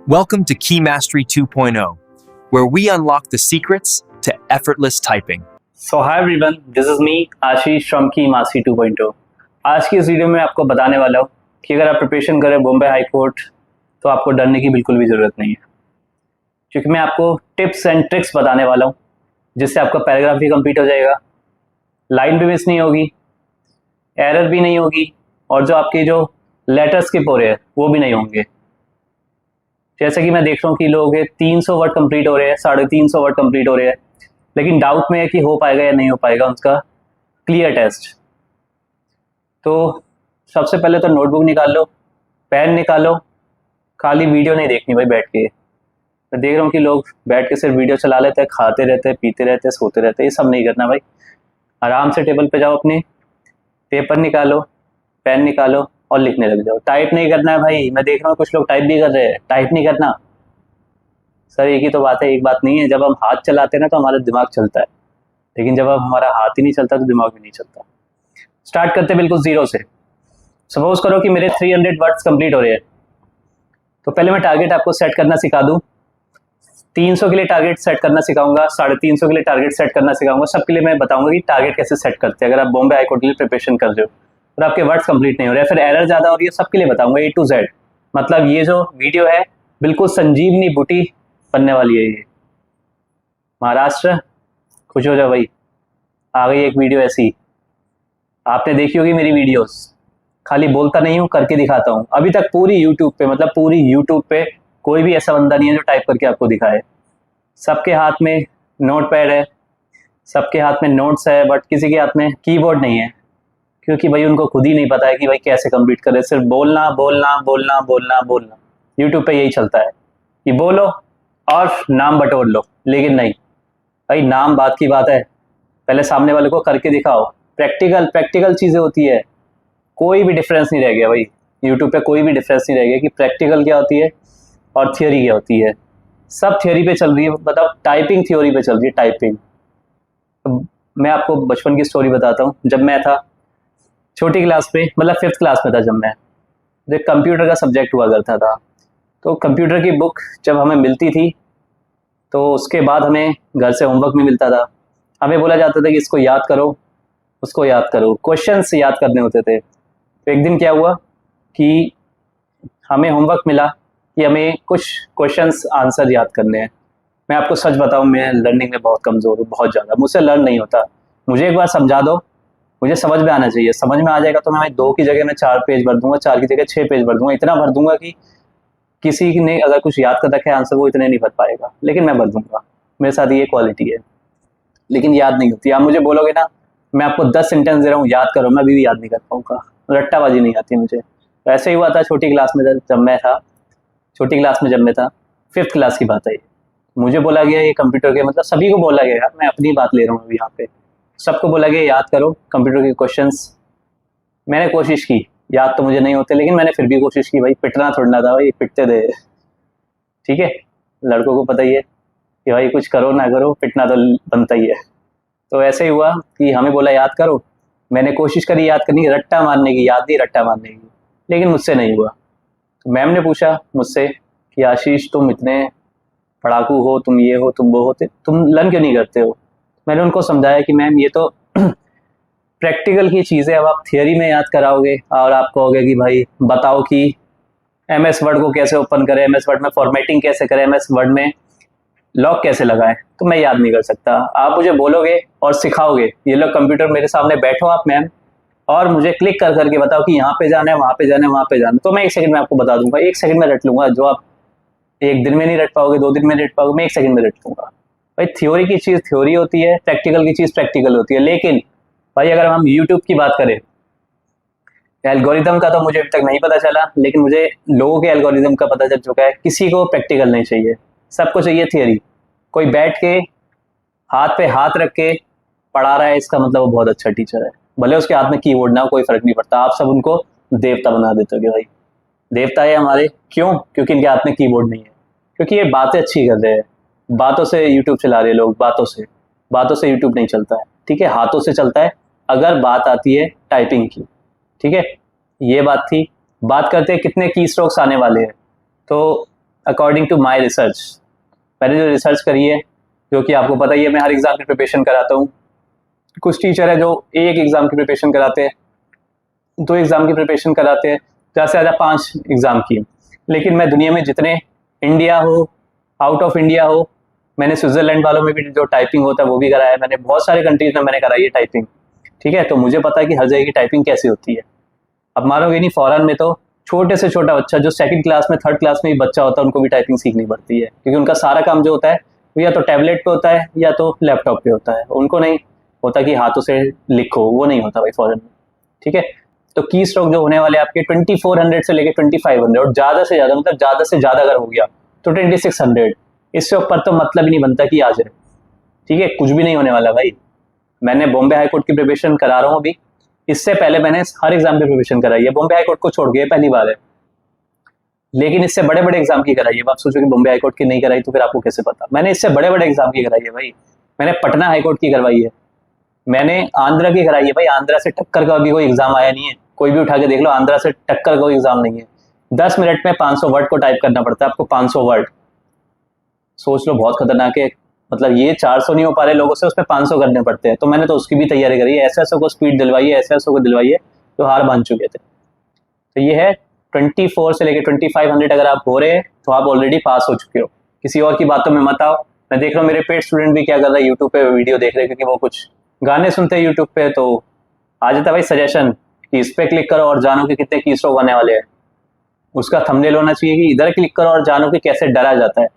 Welcome to Key Mastery 2.0, where we unlock the secrets to effortless typing. So hi everyone, this is me Ashish from Key Mastery 2.0। आज की इस video में आपको बताने वाला हूँ कि अगर आप प्रिपरेशन करें बॉम्बे हाई कोर्ट तो आपको डरने की बिल्कुल भी ज़रूरत नहीं है, क्योंकि मैं आपको टिप्स एंड ट्रिक्स बताने वाला हूँ जिससे आपका पैराग्राफ भी कंप्लीट हो जाएगा, लाइन भी मिस नहीं होगी, एरर भी नहीं होगी और जो आपके जो लेटर्स स्किप हो रहे हैं वो भी नहीं होंगे। जैसे कि मैं देख रहा हूँ कि लोग 300 वर्ड कंप्लीट हो रहे हैं, 350 वर्ड कंप्लीट हो रहे हैं, लेकिन डाउट में है कि हो पाएगा या नहीं हो पाएगा उनका क्लियर टेस्ट। तो सबसे पहले तो नोटबुक निकाल लो, पेन निकालो, खाली वीडियो नहीं देखनी भाई बैठ के। मैं देख रहा हूँ कि लोग बैठ के सिर्फ वीडियो चला लेते हैं, खाते रहते हैं, पीते रहते हैं, सोते रहते हैं। ये सब नहीं करना भाई। आराम से टेबल पे जाओ, अपने पेपर निकालो, पेन निकालो और लिखने लग जाओ। टाइप नहीं करना है भाई। मैं देख रहा हूँ कुछ लोग टाइप भी कर रहे हैं, टाइप नहीं करना। सर एक ही तो बात है, एक बात नहीं है। जब हम हाथ चलाते हैं ना तो हमारा दिमाग चलता है, लेकिन जब हमारा हाथ ही नहीं चलता तो दिमाग भी नहीं चलता। स्टार्ट करते हैं बिल्कुल जीरो से। सपोज करो कि मेरे 300 वर्ड्स कंप्लीट हो रहे हैं, तो पहले मैं टारगेट आपको सेट करना सिखा दूँ। 300 के लिए टारगेट सेट करना सिखाऊंगा, 350 के लिए टारगेट सेट करना सिखाऊंगा। सबके लिए मैं बताऊंगा कि टारगेट कैसे सेट करते हैं अगर आप बॉम्बे हाई कोर्ट के लिए प्रिपरेशन कर रहे हो और आपके वर्ड्स कंप्लीट नहीं हो रहे हैं, फिर एरर ज़्यादा हो रही है। सबके लिए बताऊंगा A to Z। मतलब ये जो वीडियो है बिल्कुल संजीवनी बूटी बनने वाली है। ये महाराष्ट्र खुश हो जाओ भाई, आ गई एक वीडियो ऐसी। आपने देखी होगी मेरी वीडियोस, खाली बोलता नहीं हूँ, करके दिखाता हूँ। अभी तक पूरी यूट्यूब पे, मतलब पूरी यूट्यूब पे कोई भी ऐसा बंदा नहीं है जो टाइप करके आपको दिखाए। सबके हाथ में नोट पैड है, सबके हाथ में नोट्स है, बट किसी के हाथ में कीबोर्ड नहीं है, क्योंकि भाई उनको खुद ही नहीं पता है कि भाई कैसे कंप्लीट करें। सिर्फ बोलना बोलना बोलना बोलना बोलना। यूट्यूब पे यही चलता है कि बोलो और नाम बटोर लो, लेकिन नहीं भाई, नाम बात की बात है, पहले सामने वाले को करके दिखाओ। प्रैक्टिकल चीज़ें होती है। कोई भी डिफरेंस नहीं रह गया भाई यूट्यूब पे, कोई भी डिफरेंस नहीं रह गया कि प्रैक्टिकल क्या होती है और थियोरी क्या होती है। सब थियोरी पे चल रही है, मतलब टाइपिंग थियोरी पे चल रही है, टाइपिंग। मैं आपको बचपन की स्टोरी बताता हूँ। जब मैं था छोटी क्लास पे, मतलब 5th क्लास में था, जब मैं कंप्यूटर का सब्जेक्ट हुआ करता था, तो कंप्यूटर की बुक जब हमें मिलती थी तो उसके बाद हमें घर से होमवर्क भी मिलता था। हमें बोला जाता था कि इसको याद करो, उसको याद करो, क्वेश्चंस याद करने होते थे। तो एक दिन क्या हुआ कि हमें होमवर्क मिला कि हमें कुछ क्वेश्चंस आंसर याद करने हैं। मैं आपको सच बताऊं, मैं लर्निंग में बहुत कमज़ोर हूँ, बहुत ज़्यादा। मुझसे लर्न नहीं होता। मुझे एक बार समझा दो, मुझे समझ में आना चाहिए। समझ में आ जाएगा तो मैं 2 की जगह मैं 4 पेज भर दूंगा, 4 की जगह 6 पेज भर दूंगा। इतना भर दूंगा कि किसी ने अगर कुछ याद कर रखा है आंसर, वो इतने नहीं भर पाएगा, लेकिन मैं भर दूंगा। मेरे साथ ये क्वालिटी है, लेकिन याद नहीं होती। आप मुझे बोलोगे ना, मैं आपको 10 सेंटेंस दे रहा हूँ, याद करो, मैं अभी भी याद नहीं कर पाऊंगा। रट्टाबाजी नहीं आती मुझे। तो ऐसे ही हुआ था छोटी क्लास में, जब मैं था छोटी क्लास में, जब मैं था 5th क्लास की बात है। मुझे बोला गया ये कंप्यूटर के, मतलब सभी को बोला गया, मैं अपनी बात ले रहा हूँ अभी यहाँ पे। सबको बोला गया याद करो कंप्यूटर के क्वेश्चंस। मैंने कोशिश की, याद तो मुझे नहीं होते, लेकिन मैंने फिर भी कोशिश की। भाई पिटना थोड़ा ना था भाई, पिटते थे, ठीक है। लड़कों को पता ही है कि भाई कुछ करो ना करो, पिटना तो बनता ही है। तो ऐसे ही हुआ कि हमें बोला याद करो। मैंने कोशिश करी याद करने की, रट्टा मारने की, याद नहीं रट्टा मारने की, लेकिन मुझसे नहीं हुआ। तो मैम ने पूछा मुझसे कि आशीष तुम इतने पढ़ाकू हो, तुम ये हो, तुम वो हो, तुम लर्न क्यों नहीं करते हो। मैंने उनको समझाया कि मैम ये तो प्रैक्टिकल की चीज़ है। अब आप थियरी में याद कराओगे और आप कहोगे कि भाई बताओ कि MS वर्ड को कैसे ओपन करें, MS वर्ड में फॉर्मेटिंग कैसे करें, MS वर्ड में लॉक कैसे लगाएं, तो मैं याद नहीं कर सकता। आप मुझे बोलोगे और सिखाओगे, ये लोग कंप्यूटर मेरे सामने बैठो आप मैम, और मुझे क्लिक कर करके बताओ कि यहाँ पे जाना है, वहाँ पे जाना है, वहाँ पे जाना है, तो मैं 1 सेकंड में आपको बता दूंगा। 1 सेकंड में रट लूंगा। जो आप 1 दिन में नहीं रट पाओगे, 2 दिन में रट पाओगे, मैं 1 सेकंड में रट लूंगा। भाई थ्योरी की चीज़ थ्योरी होती है, प्रैक्टिकल की चीज़ प्रैक्टिकल होती है। लेकिन भाई अगर हम यूट्यूब की बात करें, एल्गोरिदम का तो मुझे अभी तक नहीं पता चला, लेकिन मुझे लोगों के एल्गोरिदम का पता चल चुका है। किसी को प्रैक्टिकल नहीं चाहिए, सबको चाहिए थियरी। कोई बैठ के हाथ पे हाथ रख के पढ़ा रहा है, इसका मतलब वो बहुत अच्छा टीचर है। भले उसके हाथ में कीबोर्ड ना हो, कोई फर्क नहीं पड़ता। आप सब उनको देवता बना देते हो कि भाई देवता है हमारे, क्यों? क्योंकि इनके हाथ में कीबोर्ड नहीं है, क्योंकि ये बातें अच्छी कर रहे हैं। बातों से यूट्यूब चला रहे लोग, बातों से यूट्यूब नहीं चलता है, ठीक है। हाथों से चलता है अगर बात आती है टाइपिंग की, ठीक है। ये बात थी। बात करते हैं कितने की स्ट्रोक्स आने वाले हैं। तो अकॉर्डिंग टू माई रिसर्च, मैंने जो रिसर्च करी है, जो कि आपको पता ही है मैं हर एग्ज़ाम की प्रिपरेशन कराता हूँ। कुछ टीचर है जो एक एग्ज़ाम की प्रिपरेशन कराते हैं, 2 एग्ज़ाम की प्रिपरेशन कराते हैं, ज़्यादा से ज़्यादा 5 एग्ज़ाम की। लेकिन मैं दुनिया में जितने, इंडिया हो, आउट ऑफ इंडिया हो, मैंने स्विट्ज़रलैंड वालों में भी जो टाइपिंग होता है वो भी कराया है, मैंने बहुत सारे कंट्रीज़ में मैंने कराई है टाइपिंग, ठीक है। तो मुझे पता है कि हर जगह की टाइपिंग कैसी होती है। अब मानोगे नहीं, फॉरेन में तो छोटे से छोटा बच्चा जो 2nd क्लास में, 3rd क्लास में भी बच्चा होता है, उनको भी टाइपिंग सीखनी पड़ती है, क्योंकि उनका सारा काम जो होता है वो या तो टैबलेट पे होता है या तो लैपटॉप पे होता है। उनको नहीं होता कि हाथों से लिखो, वो नहीं होता भाई फॉरेन में, ठीक है। तो की स्ट्रोक जो होने वाले आपके 2400 से लेकर 2500, और ज़्यादा से ज़्यादा, मतलब ज़्यादा से ज़्यादा अगर हो गया तो 2600। इससे ऊपर तो मतलब ही नहीं बनता कि आ जाए, ठीक है। कुछ भी नहीं होने वाला भाई। मैंने बॉम्बे हाई कोर्ट की प्रिपरेशन करा रहा हूँ अभी, इससे पहले मैंने हर एग्जाम की प्रिपरेशन कराई है। बॉम्बे हाई कोर्ट को छोड़ के पहली बार है, लेकिन इससे बड़े बड़े एग्जाम की कराई है। आप सोचो कि बॉम्बे हाई कोर्ट की नहीं कराई तो फिर आपको कैसे पता। मैंने इससे बड़े बड़े एग्जाम की कराई है भाई। मैंने पटना हाई कोर्ट की करवाई है, मैंने आंध्रा की कराई है भाई। आंध्रा से टक्कर का अभी कोई एग्जाम आया नहीं है, कोई भी उठा के देख लो, आंध्रा से टक्कर का कोई एग्जाम नहीं है। 10 मिनट में 500 वर्ड को टाइप करना पड़ता है आपको, 500 वर्ड। सोच लो, बहुत खतरनाक है। मतलब ये 400 नहीं हो पा रहे लोगों से, उसमें 500 करने पड़ते हैं। तो मैंने तो उसकी भी तैयारी करी है, ऐसे को स्पीड दिलवाई है, ऐसे को दिलवाई है, तो हार मान चुके थे। तो ये है 24 से लेकर 2500 अगर आप हो रहे हैं तो आप ऑलरेडी पास हो चुके हो। किसी और की बातों में मत आओ। मैं देख रहा हूँ मेरे पेड स्टूडेंट भी क्या कर रहा है, यूट्यूब पे वीडियो देख रहे हैं, क्योंकि वो कुछ गाने सुनते हैं यूट्यूब पे, तो आ जाता है भाई सजेशन कि इस पे क्लिक करो और जानो कि कितने की स्ट्रोक आने वाले हैं। उसका थंबनेल होना चाहिए कि इधर क्लिक करो और जानो कि कैसे डरा जाता है।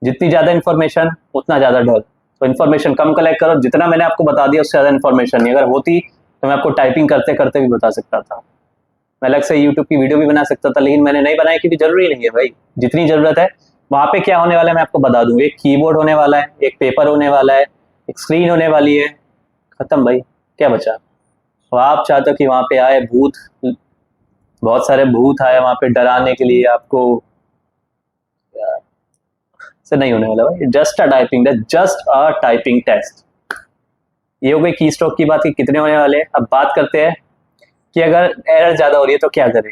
जितनी ज़्यादा इन्फॉर्मेशन उतना ज़्यादा डर। तो इन्फॉर्मेशन कम कलेक्ट करो, जितना मैंने आपको बता दिया उससे ज़्यादा इन्फॉर्मेशन नहीं। अगर होती तो मैं आपको टाइपिंग करते करते भी बता सकता था, मैं अलग से यूट्यूब की वीडियो भी बना सकता था, लेकिन मैंने नहीं बनाई क्योंकि जरूरी नहीं है भाई। जितनी ज़रूरत है वहाँ पे क्या होने वाला है मैं आपको बता दूँ। एक कीबोर्ड होने वाला है, एक पेपर होने वाला है, एक स्क्रीन होने वाली है, खत्म भाई, क्या बचा। तो आप चाहते हो कि वहाँ पे आए भूत, बहुत सारे भूत आए वहाँ पे डराने के लिए आपको, से नहीं होने वाला भाई। Just a typing test, just a typing test. ये हो गई की स्ट्रोक की बात कि कितने होने वाले हैं। अब बात करते हैं कि अगर एरर ज़्यादा हो रही है तो क्या करें।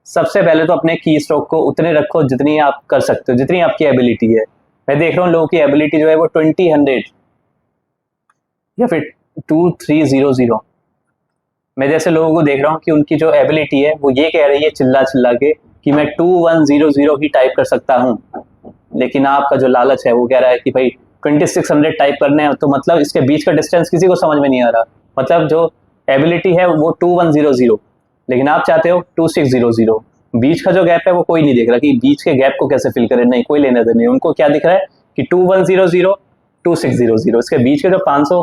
सबसे पहले तो अपने की स्ट्रोक को उतने रखो जितनी आप कर सकते हो, जितनी आपकी एबिलिटी है। मैं देख रहा हूँ लोगों की एबिलिटी जो है वो 2000 या फिर 2300। मैं जैसे लोगों को देख रहा हूँ कि उनकी जो एबिलिटी है वो ये कह रही है चिल्ला चिल्ला के कि मैं 2100 ही टाइप कर सकता हूँ, लेकिन आपका जो लालच है वो कह रहा है कि भाई 2600 टाइप करने हैं। तो मतलब इसके बीच का डिस्टेंस किसी को समझ में नहीं आ रहा। मतलब जो एबिलिटी है वो 2100, लेकिन आप चाहते हो 2600। बीच का जो गैप है वो कोई नहीं देख रहा कि बीच के गैप को कैसे फिल करें, नहीं, कोई लेना देना नहीं। उनको क्या दिख रहा है कि 2100, 2600, इसके बीच के जो 500,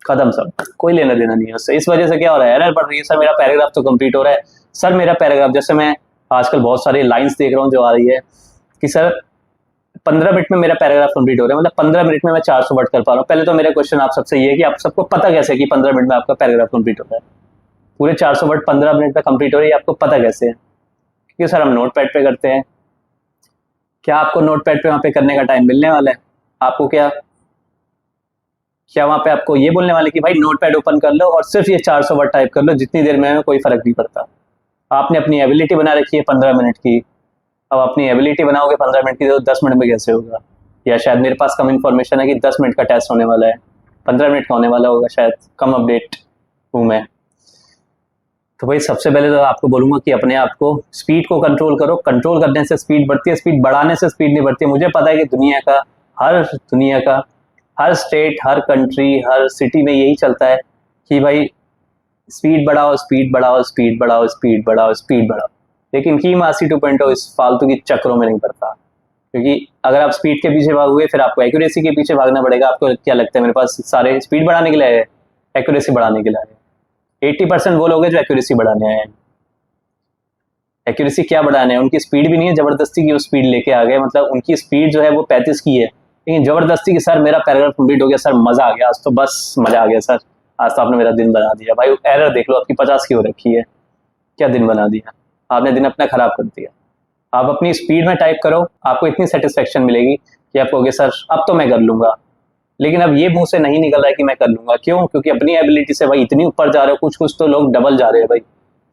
खत्म, सब कोई लेना देना नहीं है उससे। इस वजह से क्या हो रहा है, एरर बढ़ रही है। सर मेरा पैराग्राफ तो कंप्लीट हो रहा है, सर मेरा पैराग्राफ, जैसे मैं आजकल बहुत सारी लाइन्स देख रहा हूँ जो आ रही है कि सर 15 मिनट में मेरा पैराग्राफ कंप्लीट हो रहा है, मतलब 15 मिनट में मैं 400 वर्ड कर पा रहा हूँ। पहले तो मेरा क्वेश्चन आप सबसे ये है कि आप सबको पता कैसे है कि 15 मिनट में आपका पैराग्राफ कंप्लीट होता है, पूरे 400 वर्ड 15 मिनट में कंप्लीट हो रही है, आपको पता कैसे है? क्योंकि सर हम नोट पैड पे करते हैं। क्या आपको नोट पैड पे वहाँ पे करने का टाइम मिलने वाला है? आपको क्या वहाँ पे आपको ये बोलने वाले कि भाई नोट पैड ओपन कर लो और सिर्फ ये 400 वर्ड टाइप कर लो, जितनी देर में कोई फर्क नहीं पड़ता। आपने अपनी एबिलिटी बना रखी है 15 मिनट की, अब अपनी एबिलिटी बनाओगे 15 मिनट की तो 10 मिनट में कैसे होगा? या शायद मेरे पास कम इन्फॉर्मेशन है कि 10 मिनट का टेस्ट होने वाला है, 15 मिनट का होने वाला होगा, शायद कम अपडेट हूँ मैं। तो भाई सबसे पहले तो आपको बोलूँगा कि अपने आप को, स्पीड को कंट्रोल करो। कंट्रोल करने से स्पीड बढ़ती है, स्पीड बढ़ाने से स्पीड नहीं बढ़ती है। मुझे पता है कि दुनिया का हर स्टेट, हर कंट्री, हर सिटी में यही चलता है कि भाई स्पीड बढ़ाओ, स्पीड बढ़ाओ, स्पीड बढ़ाओ, स्पीड बढ़ाओ, स्पीड बढ़ाओ। लेकिन की मासी 2.0 इस फालतू की चक्रों में नहीं पड़ता, क्योंकि अगर आप स्पीड के पीछे भागोगे फिर आपको एक्यूरेसी के पीछे भागना पड़ेगा। आपको क्या लगता है मेरे पास सारे स्पीड बढ़ाने के लिए आए, एक्यूरेसी बढ़ाने के लिए आए? 80% वो लोग हैं जो एक्यूरेसी बढ़ाने आए हैं। एक्यूरेसी क्या बढ़ाने हैं? उनकी स्पीड भी नहीं है, जबरदस्ती की वो स्पीड लेके आ गए। मतलब उनकी स्पीड जो है वो 35 की है, लेकिन जबरदस्ती की सर मेरा पैराग्राफ कंप्लीट हो गया, सर मजा आ गया, आज तो बस मजा आ गया सर, आज तो आपने मेरा दिन बना दिया। भाई एरर देख लो, आपकी 50 की हो रखी है, क्या दिन बना दिया आपने, दिन अपना खराब कर दिया। आप अपनी स्पीड में टाइप करो, आपको इतनी सेटिस्फेक्शन मिलेगी कि आप कहोगे सर अब तो मैं कर लूंगा। लेकिन अब ये मुंह से नहीं निकल रहा है कि मैं कर लूंगा। क्यों? क्योंकि अपनी एबिलिटी से भाई इतनी ऊपर जा रहे हो, कुछ कुछ तो लोग डबल जा रहे हैं भाई।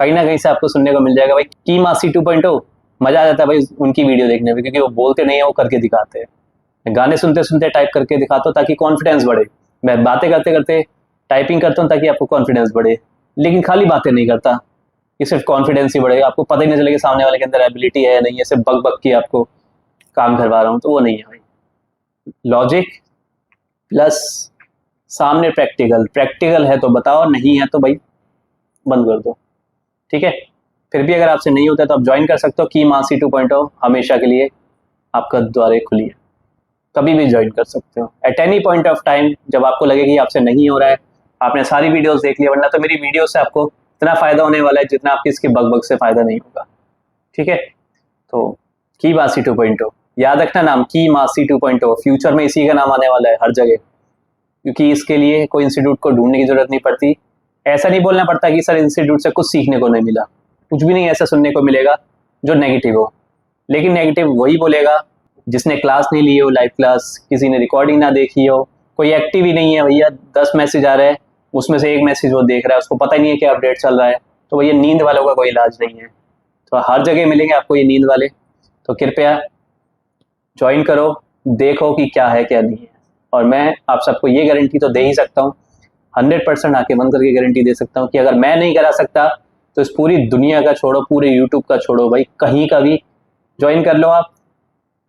कहीं ना कहीं से आपको सुनने को मिल जाएगा भाई की मासी 2.0। मजा आ जाता है भाई उनकी वीडियो देखने में, क्योंकि वो बोलते नहीं है, वो करके दिखाते हैं। गाने सुनते सुनते टाइप करके दिखाता हूँ ताकि कॉन्फिडेंस बढ़े। मैं बातें करते करते टाइपिंग करता हूँ ताकि आपको कॉन्फिडेंस बढ़े, लेकिन खाली बातें नहीं करता कि सिर्फ कॉन्फिडेंस ही बढ़ेगा, आपको पता ही नहीं चलेगा सामने वाले के अंदर एबिलिटी है या नहीं है, सिर्फ बक बक की आपको काम करवा रहा हूँ, तो वो नहीं है भाई। लॉजिक प्लस सामने प्रैक्टिकल, प्रैक्टिकल है तो बताओ, नहीं है तो भाई बंद कर दो, ठीक है। फिर भी अगर आपसे नहीं होता है तो आप ज्वाइन कर सकते हो की मासी 2.0, हमेशा के लिए आपका द्वारे खुली है, कभी भी ज्वाइन कर सकते हो at any point of time. जब आपको लगे कि आपसे नहीं हो रहा है, आपने सारी वीडियोस देख लिया, वरना तो मेरी वीडियो से आपको इतना फायदा होने वाला है जितना आपकी इसके बग बग से फायदा नहीं होगा, ठीक है। तो की मासी 2.0 याद रखना नाम, की मासी 2.0 फ्यूचर में इसी का नाम आने वाला है हर जगह, क्योंकि इसके लिए कोई इंस्टीट्यूट को ढूंढने की जरूरत नहीं पड़ती। ऐसा नहीं बोलना पड़ता कि सर इंस्टीट्यूट से कुछ सीखने को नहीं मिला, कुछ भी नहीं ऐसा सुनने को मिलेगा जो नेगेटिव हो। लेकिन नेगेटिव वही बोलेगा जिसने क्लास नहीं ली हो, लाइव क्लास, किसी ने रिकॉर्डिंग ना देखी हो, कोई एक्टिव ही नहीं है भैया, 10 मैसेज आ रहे हैं उसमें से एक मैसेज वो देख रहा है, उसको पता ही नहीं है क्या अपडेट चल रहा है, तो भैया नींद वालों का कोई इलाज नहीं है। तो हर जगह मिलेंगे आपको ये नींद वाले, तो कृपया ज्वाइन करो, देखो कि क्या है क्या नहीं है। और मैं आप सबको ये गारंटी तो दे ही सकता हूँ, 100% आके बंद करके गारंटी दे सकता हूँ कि अगर मैं नहीं करा सकता तो इस पूरी दुनिया का छोड़ो, पूरे यूट्यूब का छोड़ो भाई, कहीं का भी ज्वाइन कर लो आप,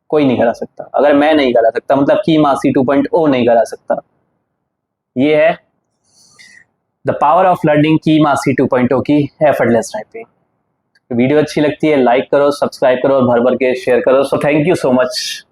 कोई नहीं करा सकता। अगर मैं नहीं करा सकता मतलब की मासी 2.0 नहीं करा सकता। ये है द पावर ऑफ लर्निंग की मासी 2.0 की एफर्टलेस टाइपिंग। वीडियो अच्छी लगती है लाइक करो, सब्सक्राइब करो और भर भर के शेयर करो। So thank you so much.